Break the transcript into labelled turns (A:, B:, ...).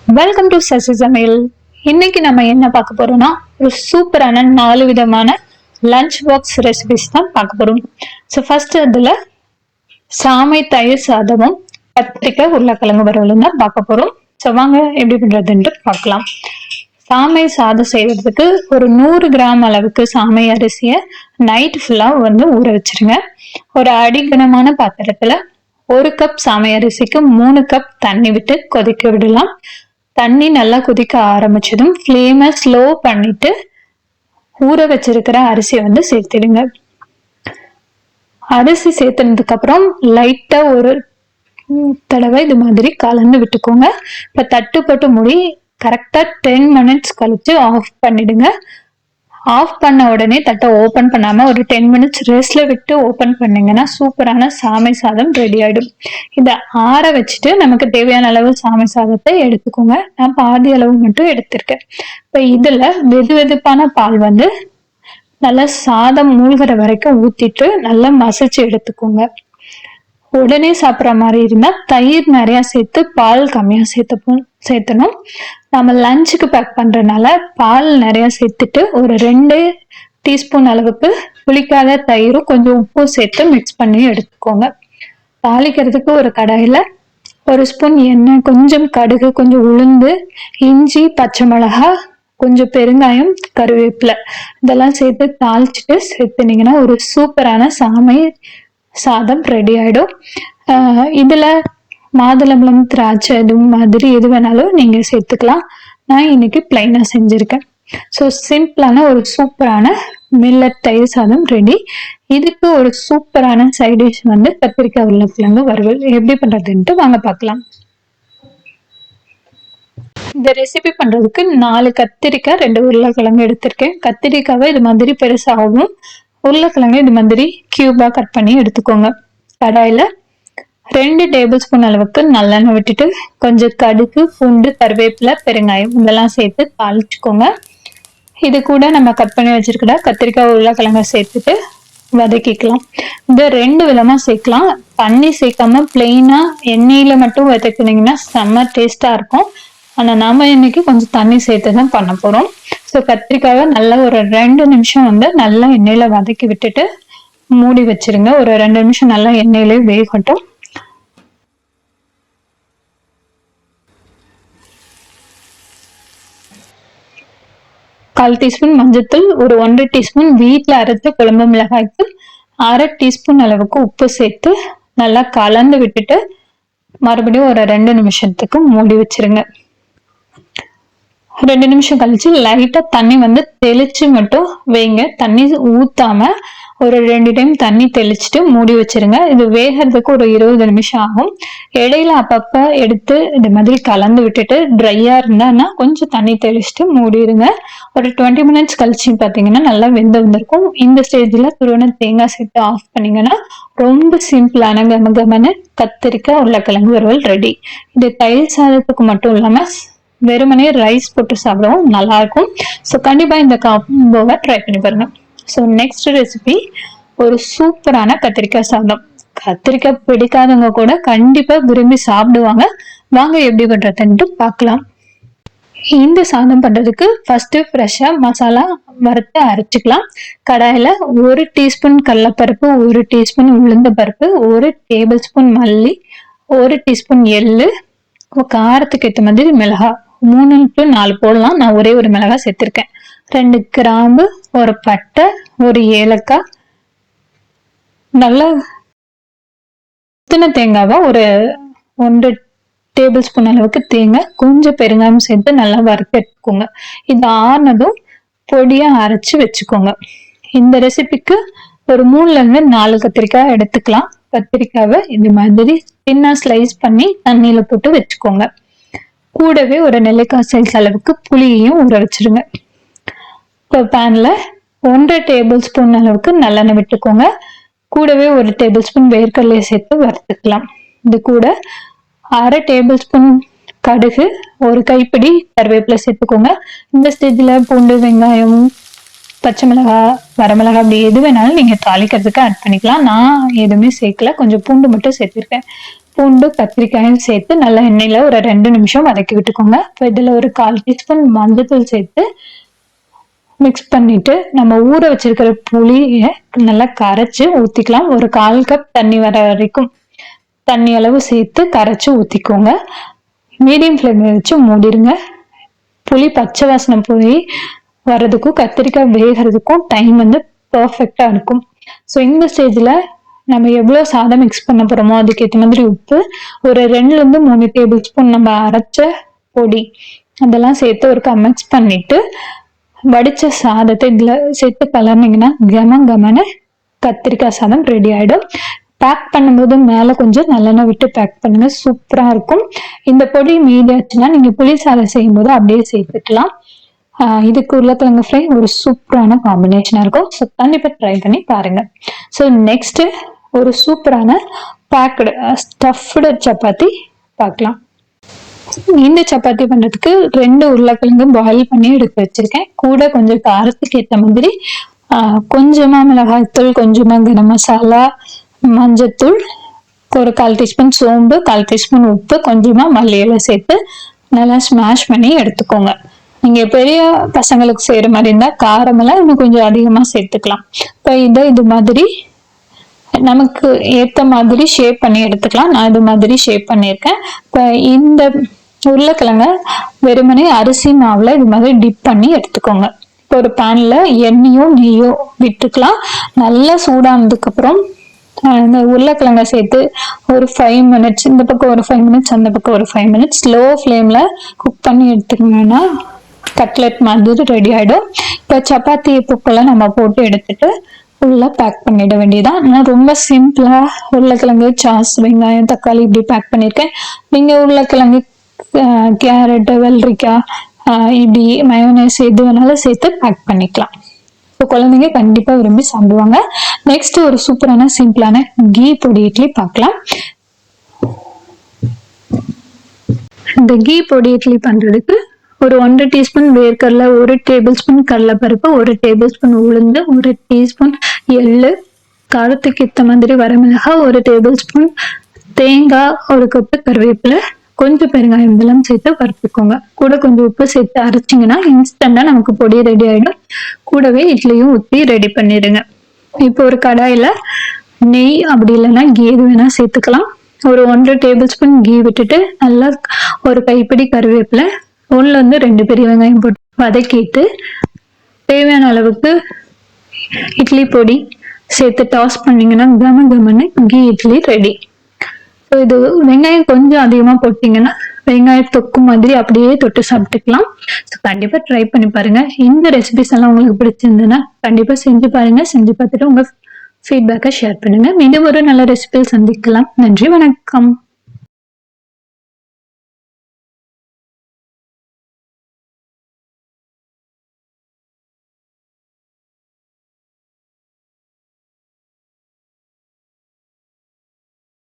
A: Welcome to Sasi சமையல். இன்னைக்கு நம்ம என்ன பார்க்க போறோம்னா ஒரு சூப்பரான 4 விதமான லஞ்ச் பாக்ஸ் ரெசிபிஸ் தான் பார்க்க போறோம். ஸோ ஃபர்ஸ்ட் அதுல சாமை தயிர் சாதமும் கத்திரிக்காய் உருளைக்கிழங்கு வறுவலும் தான் பார்க்க போறோம். ஸோ வாங்க எப்படி பண்றதுன்ட்டு பார்க்கலாம். சாமை சாதம் செய்யறதுக்கு ஒரு 100 கிராம் அளவுக்கு சாமை அரிசியை நைட் ஃபுல்லா ஊற வச்சிருங்க. ஒரு அடிகனமான பாத்திரத்துல 1 கப் சாமை அரிசிக்கு 3 கப் தண்ணி விட்டு கொதிக்க விடலாம். தண்ணி நல்லா கொதிக்க ஆரம்பிச்சதும் ஃப்ளேமை ஸ்லோ பண்ணிட்டு ஊற வச்சிருக்கிற அரிசியை சேர்த்துடுங்க. அரிசி சேர்த்துனதுக்கு அப்புறம் லைட்டா ஒரு தடவை இது மாதிரி கலந்து விட்டுக்கோங்க. இப்ப தட்டு போட்டு மூடி கரெக்டா 10 மினிட்ஸ் கழிச்சு ஆஃப் பண்ணிடுங்க. ஆஃப் பண்ண உடனே தட்டை ஓபன் பண்ணாம ஒரு 10 மினிட்ஸ் ரெஸ்ட்ல விட்டு ஓபன் பண்ணீங்கன்னா சூப்பரான சாமை சாதம் ரெடி ஆயிடும். இதை ஆற வச்சுட்டு நமக்கு தேவையான அளவு சாமை சாதத்தை எடுத்துக்கோங்க. நான் பாதி அளவு மட்டும் எடுத்திருக்கேன். இப்ப இதுல வெது வெதுப்பான பால் நல்லா சாதம் மூழ்கிற வரைக்கும் ஊத்திட்டு நல்லா மசிச்சு எடுத்துக்கோங்க. உடனே சாப்பிட்ற மாதிரி இருந்தா தயிர் நிறைய சேர்த்து பால் கம்மியா சேர்த்தணும். நம்ம லஞ்சுக்கு பேக் பண்றதுனால பால் நிறைய சேர்த்துட்டு ஒரு 2 டீஸ்பூன் அளவுக்கு புளிக்காத தயிரும் கொஞ்சம் உப்பும் சேர்த்து மிக்ஸ் பண்ணி எடுத்துக்கோங்க. தாளிக்கிறதுக்கு ஒரு கடாயில 1 ஸ்பூன் எண்ணெய், கொஞ்சம் கடுகு, கொஞ்சம் உளுந்து, இஞ்சி, பச்சை மிளகாய், கொஞ்சம் பெருங்காயம், கருவேப்பிலை இதெல்லாம் சேர்த்து தாளிச்சுட்டு சேர்த்துனீங்கன்னா ஒரு சூப்பரான சாமை சாதம் ரெடி ஆயிடும். இதுல மாதுளம்பழம், திராட்சை இது மாதிரி எது வேணாலும் நீங்க சேர்த்துக்கலாம். நான் இன்னைக்கு பிளைனா செஞ்சிருக்கேன். ஸோ சிம்பிளான ஒரு சூப்பரான மில்லட் தயிர் சாதம் ரெடி. இதுக்கு ஒரு சூப்பரான சைட் டிஷ் கத்திரிக்காய் உருளைக்கிழங்கு வறுவல் எப்படி பண்றதுன்ட்டு வாங்க பார்க்கலாம். இந்த ரெசிபி பண்றதுக்கு 4 கத்திரிக்காய், 2 உருளைக்கிழங்கு எடுத்திருக்கேன். கத்திரிக்காவை இது மாதிரி பெருசாகவும் உருளைக்கிழங்கு இது மாதிரி கியூபா கட் பண்ணி எடுத்துக்கோங்க. கடாயில 2 டேபிள் ஸ்பூன் அளவுக்கு நல்லெண்ணெய் விட்டுட்டு கொஞ்சம் கடுகு, பூண்டு, கருவேப்பிலை, பெருங்காயம் இதெல்லாம் சேர்த்து தாளிச்சுக்கோங்க. இது கூட நம்ம கட் பண்ணி வச்சிருக்கிற கத்திரிக்காய் உருளைக்கிழங்க சேர்த்துட்டு வதக்கிக்கலாம். இந்த 2 விதமா சேர்க்கலாம். தண்ணி சேர்க்காம பிளெயினா எண்ணெயில மட்டும் வதக்குனீங்கன்னா செம்ம டேஸ்டா இருக்கும். ஆனா நாம இன்னைக்கு கொஞ்சம் தண்ணி சேர்த்து தான் பண்ண போறோம். ஸோ கத்திரிக்காவை நல்லா ஒரு 2 நிமிஷம் நல்லா எண்ணெயில வதக்கி விட்டுட்டு மூடி வச்சிருங்க. ஒரு 2 நிமிஷம் நல்லா எண்ணெயிலே வேகட்டும். கால் டீஸ்பூன் மஞ்சத்தூள், ஒரு 1/2 டீஸ்பூன் வீட்டுல அரைச்ச குழம்பு மிளகாய்க்கு, 1/2 டீஸ்பூன் அளவுக்கு உப்பு சேர்த்து நல்லா கலந்து விட்டுட்டு மறுபடியும் ஒரு 2 நிமிஷத்துக்கு மூடி வச்சிருங்க. 2 நிமிஷம் கழிச்சு லைட்டா தண்ணி தெளிச்சு மட்டும் வைங்க. தண்ணி ஊத்தாம ஒரு 2 டைம் தண்ணி தெளிச்சுட்டு மூடி வச்சிருங்க. இது வேகிறதுக்கு ஒரு 20 நிமிஷம் ஆகும். இடையில அப்பப்ப எடுத்து இது மாதிரி கலந்து விட்டுட்டு ட்ரையா இருந்தான்னா கொஞ்சம் தண்ணி தெளிச்சுட்டு மூடிடுங்க. ஒரு 20 மினிட்ஸ் கழிச்சு பாத்தீங்கன்னா நல்லா வந்திருக்கும். இந்த ஸ்டேஜ்ல துருவன தேங்காய் சேர்த்து ஆஃப் பண்ணீங்கன்னா ரொம்ப சிம்பிளான கமகமான கத்திரிக்காய் உருளைக்கிழங்கு வறுவல் ரெடி. இது தயிர் சாதத்துக்கு மட்டும் இல்லாம வெறுமனே ரைஸ் போட்டு சாப்பிடவும் நல்லா இருக்கும். ஸோ கண்டிப்பா இந்த காம்போவை ட்ரை பண்ணி பாருங்க. ஸோ நெக்ஸ்ட் ரெசிபி ஒரு சூப்பரான கத்திரிக்காய் சாதம். கத்திரிக்காய் பிடிக்காதவங்க கூட கண்டிப்பா விரும்பி சாப்பிடுவாங்க. வாங்க எப்படி பண்றதுன்ட்டு பார்க்கலாம். இந்த சாதம் பண்றதுக்கு ஃபர்ஸ்ட் ஃப்ரெஷ்ஷா மசாலா வறுத்து அரைச்சிக்கலாம். கடாயில 1 டீஸ்பூன் கடலைப்பருப்பு, 1 டீஸ்பூன் உளுந்த பருப்பு, 1 டேபிள் ஸ்பூன் மல்லி, 1 டீஸ்பூன் எள்ளு, காரத்துக்கு ஏற்ற மாதிரி மிளகாய் 3 to 4 போடலாம். நான் ஒரே ஒரு மிளகாய் சேர்த்திருக்கேன். 2 கிராம்பு, ஒரு பட்டை, ஒரு ஏலக்காய், நல்லா தேங்காவை ஒரு 1 டேபிள் ஸ்பூன் அளவுக்கு தேங்காய், கொஞ்சம் பெருங்காயம் சேர்த்து நல்லா வறுத்து எடுத்துக்கோங்க. இது ஆனதும் பொடியா அரைச்சு வச்சுக்கோங்க. இந்த ரெசிபிக்கு ஒரு 3ல இருந்து 4 கத்திரிக்காய் எடுத்துக்கலாம். கத்திரிக்காவை இது மாதிரி சின்ன ஸ்லைஸ் பண்ணி தண்ணியில போட்டு வச்சுக்கோங்க. கூடவே ஒரு நெல்லிக்காய் சைஸ் அளவுக்கு புளியையும் ஊற வச்சிருங்க. இப்போ பேன்ல 1/2 டேபிள் ஸ்பூன் அளவுக்கு நல்லெண்ணெய் விட்டுக்கோங்க. கூடவே 1 டேபிள் ஸ்பூன் வேர்க்கடலையை சேர்த்து வறுத்துக்கலாம். இது கூட 1/2 டேபிள் ஸ்பூன் கடுகு, ஒரு கைப்பிடி கருவேப்பிலை சேர்த்துக்கோங்க. இந்த ஸ்டேஜ்ல பூண்டு, வெங்காயம், பச்சை மிளகாய், வரமிளகாய் அப்படி எது வேணாலும் நீங்க தாளிக்கிறதுக்கு ஆட் பண்ணிக்கலாம். நான் எதுவுமே சேர்க்கல, கொஞ்சம் பூண்டு மட்டும் சேர்த்திருக்கேன். பூண்டு கத்திரிக்காயும் சேர்த்து நல்லா எண்ணெயில ஒரு 2 நிமிஷம் வதக்கி விட்டுக்கோங்க. இப்போ இதுல ஒரு 1/4 டீஸ்பூன் மஞ்சள்தூள் சேர்த்து மிக்ஸ் பண்ணிட்டு நம்ம ஊற வச்சிருக்கிற புளியை நல்லா கரைச்சு ஊத்திக்கலாம். ஒரு 1/4 கப் தண்ணி வர வரைக்கும் தண்ணி அளவு சேர்த்து கரைச்சு ஊத்திக்கோங்க. மீடியம் ஃப்ளேம்ல வச்சு மூடிடுங்க. புளி பச்சை வாசனை போய் வர்றதுக்கும் கத்திரிக்காய் வேகிறதுக்கும் டைம் வந்து பர்ஃபெக்டா இருக்கும். ஸோ இந்த ஸ்டேஜ்ல நம்ம எவ்வளவு சாதம் மிக்ஸ் பண்ண போறோமோ அதுக்கேற்ற மாதிரி உப்பு, ஒரு 2 to 3 டேபிள் ஸ்பூன் நம்ம அரைச்ச பொடி அதெல்லாம் சேர்த்து ஒரு மிக்ஸ் பண்ணிட்டு வடிச்ச சாதத்தை இதுல சேர்த்து கலர்னீங்கன்னா கமன்னு கத்திரிக்காய் சாதம் ரெடி ஆயிடும். பேக் பண்ணும்போது மேல கொஞ்சம் நல்லெண்ணெய் விட்டு பேக் பண்ணுங்க, சூப்பரா இருக்கும். இந்த பொடி மீதியாச்சுன்னா நீங்க புளி சாதம் செய்யும் போது அப்படியே சேர்த்துக்கலாம். இதுக்கு உருளைக்கிழங்கு ஃப்ரை ஒரு சூப்பரான காம்பினேஷனா இருக்கும். ஸோ கண்டிப்பா ட்ரை பண்ணி பாருங்க. ஸோ நெக்ஸ்ட் ஒரு சூப்பரான பேக்டு ஸ்டஃப்டு சப்பாத்தி பார்க்கலாம். இந்த சப்பாத்தி பண்றதுக்கு 2 உருளைக்கிழங்கு பாயில் பண்ணி எடுத்து வச்சிருக்கேன். கூட கொஞ்சம் காரத்துக்கு ஏற்ற மாதிரி கொஞ்சமா மிளகாய்த்தூள், கொஞ்சமா கரம் மசாலா, மஞ்சத்தூள், ஒரு 1/4 டீஸ்பூன் சோம்பு, 1/4 டீஸ்பூன் உப்பு, கொஞ்சமா மல்லி இலை சேர்த்து நல்லா ஸ்மாஷ் பண்ணி எடுத்துக்கோங்க. நீங்க பெரிய பசங்களுக்கு செய்யற மாதிரி இருந்தா காரமெல்லாம் இன்னும் கொஞ்சம் அதிகமா சேர்த்துக்கலாம். இப்போ இது மாதிரி நமக்கு ஏத்த மாதிரி ஷேப் பண்ணி எடுத்துக்கலாம். நான் இது மாதிரி ஷேப் பண்ணியிருக்கேன். இப்போ இந்த உருளைக்கிழங்க வெறுமனே அரிசி மாவுல இது மாதிரி டிப் பண்ணி எடுத்துக்கோங்க. இப்போ ஒரு பேன்ல எண்ணெயோ நெய்யோ விட்டுக்கலாம். நல்லா சூடானதுக்கு அப்புறம் இந்த உருளைக்கிழங்க சேர்த்து ஒரு 5 minutes இந்த பக்கம் ஒரு 5 minutes அந்த பக்கம் ஒரு 5 minutes ஸ்லோ ஃப்ளேம்ல குக் பண்ணி எடுத்துக்கோங்கன்னா கட்லெட் மாதிரி ரெடி ஆயிடும். இப்போ சப்பாத்தி பூக்கெல்லாம் நம்ம போட்டு எடுத்துட்டு ஃபுல்லா பேக் பண்ணிட வேண்டியதான். நான் ரொம்ப சிம்பிளா உருளைக்கிழங்கு, சாஸ், வெங்காயம், தக்காளி இப்படி பேக் பண்ணியிருக்கேன். நீங்க உருளைக்கிழங்கு, கேரட், வெள்ளரிக்காய் இப்படி மயோனைஸ் எது வேணாலும் சேர்த்து பேக் பண்ணிக்கலாம். இப்போ குழந்தைங்க கண்டிப்பா விரும்பி சாப்பிடுவாங்க. நெக்ஸ்ட் ஒரு சூப்பரான சிம்பிளான கீ பொடி இட்லி பார்க்கலாம். இந்த கீ பொடி இட்லி பண்றதுக்கு ஒரு 1 டீஸ்பூன் வேர்க்கடலை, 1 டேபிள் ஸ்பூன் கடலைப்பருப்பு, 1 டேபிள் ஸ்பூன் உளுந்து, 1 டீஸ்பூன் எள்ளு, காரத்துக்கு ஏற்ற மாதிரி வரமிளகாய், 1 டேபிள் ஸ்பூன் தேங்காய், 1 கப்பு கருவேப்பிலை, கொஞ்சம் பெருங்காயம் இதெல்லாம் சேர்த்து வறுத்துக்கோங்க. கூட கொஞ்சம் உப்பு சேர்த்து அரைச்சிங்கன்னா இன்ஸ்டண்டா நமக்கு பொடி ரெடி ஆயிடும். கூடவே இட்லியும் ஊற்றி ரெடி பண்ணிடுங்க. இப்போ ஒரு கடாயில நெய் அப்படி இல்லைன்னா கீ எது வேணா சேர்த்துக்கலாம். ஒரு 1 டேபிள் ஸ்பூன் கீ விட்டுட்டு நல்லா ஒரு கைப்பிடி கருவேப்பிலை, 1 to 2 பெரிய வெங்காயம் போட்டு வதக்கிட்டு தேவையான அளவுக்கு இட்லி பொடி சேர்த்து டாஸ் பண்ணீங்கன்னா கமன்னு கீ இட்லி ரெடி. ஸோ இது வெங்காயம் கொஞ்சம் அதிகமா போட்டீங்கன்னா வெங்காயம் தொக்கு மாதிரி அப்படியே தொட்டு சாப்பிட்டுக்கலாம். ஸோ கண்டிப்பா ட்ரை பண்ணி பாருங்க. இந்த ரெசிபிஸ் எல்லாம் உங்களுக்கு பிடிச்சிருந்ததுன்னா கண்டிப்பா செஞ்சு பாருங்க. செஞ்சு பார்த்துட்டு உங்க ஃபீட்பேக்கை ஷேர் பண்ணுங்க. மீண்டும் ஒரு நல்ல ரெசிபியில் சந்திக்கலாம். நன்றி, வணக்கம்.